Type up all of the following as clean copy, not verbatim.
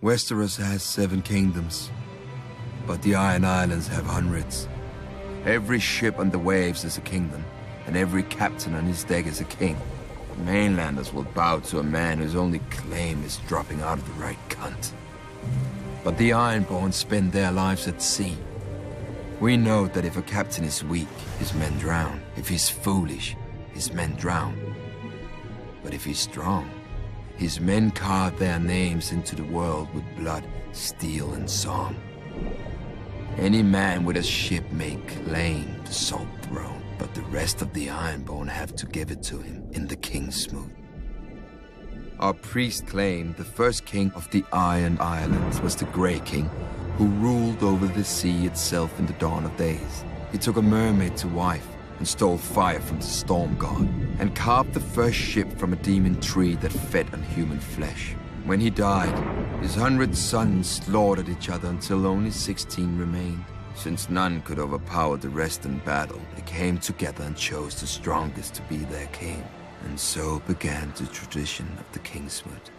Westeros has 7 kingdoms, but the Iron Islands have hundreds. Every ship on the waves is a kingdom, and every captain on his deck is a king. The mainlanders will bow to a man whose only claim is dropping out of the right cunt. But the Ironborn spend their lives at sea. We know that if a captain is weak, his men drown. If he's foolish, his men drown. But if he's strong, his men carve their names into the world with blood, steel, and song. Any man with a ship may claim the Salt Throne, but the rest of the Ironborn have to give it to him in the Kingsmoot. Our priest claimed the first king of the Iron Islands was the Grey King, who ruled over the sea itself in the dawn of days. He took a mermaid to wife and stole fire from the storm god, and carved the first ship from a demon tree that fed on human flesh. When he died, his 100 sons slaughtered each other until only 16 remained. Since none could overpower the rest in battle, they came together and chose the strongest to be their king. And so began the tradition of the Kingsmoot.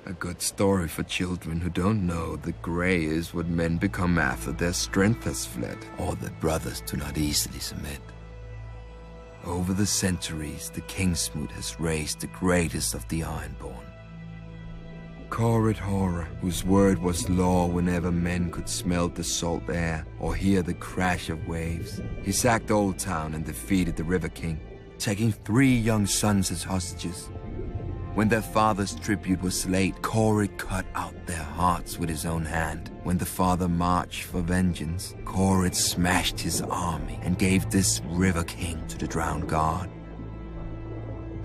A good story for children who don't know that grey is what men become after their strength has fled, or that brothers do not easily submit. Over the centuries, the Kingsmoot has raised the greatest of the Ironborn. thoArough, whose word was law whenever men could smell the salt air or hear the crash of waves. He sacked Old Town and defeated the River King, taking 3 young sons as hostages. When their father's tribute was late, thoArough cut out their hearts with his own hand. When the father marched for vengeance, thoArough smashed his army and gave this River King to the drowned god.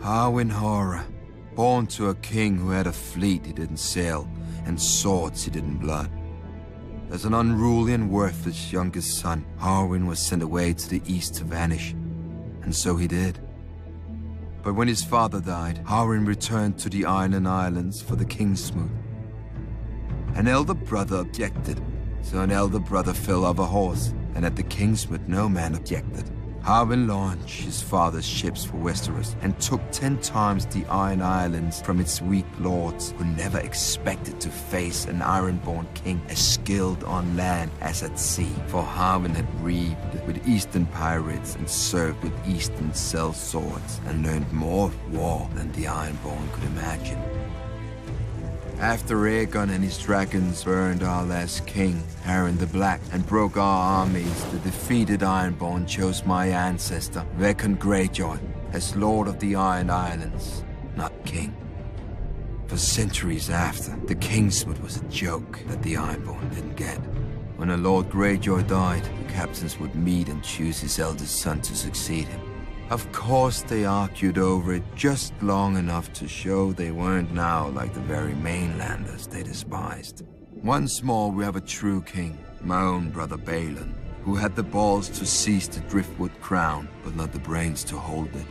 thoArough, born to a king who had a fleet he didn't sail and swords he didn't blood. As an unruly and worthless youngest son, thoArough was sent away to the east to vanish, and so he did. But when his father died, thoArough returned to the Iron Islands for the Kingsmoot. An elder brother objected, so an elder brother fell off a horse, and at the Kingsmoot no man objected. thoArough launched his father's ships for Westeros and took 10 times the Iron Islands from its weak lords, who never expected to face an Ironborn king as skilled on land as at sea. For thoArough had reaved with Eastern pirates and served with Eastern sellswords and learned more of war than the Ironborn could imagine. After Aegon and his dragons burned our last king, Harren the Black, and broke our armies, the defeated Ironborn chose my ancestor, Rickon Greyjoy, as Lord of the Iron Islands, not king. For centuries after, the Kingsmoot was a joke that the Ironborn didn't get. When a Lord Greyjoy died, the captains would meet and choose his eldest son to succeed him. Of course, they argued over it just long enough to show they weren't now like the very mainlanders they despised. Once more, we have a true king, my own brother Balon, who had the balls to seize the driftwood crown, but not the brains to hold it.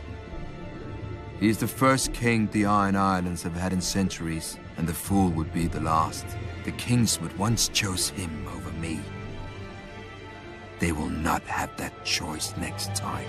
He is the first king the Iron Islands have had in centuries, and the fool would be the last. The Kingsmoot once chose him over me. They will not have that choice next time.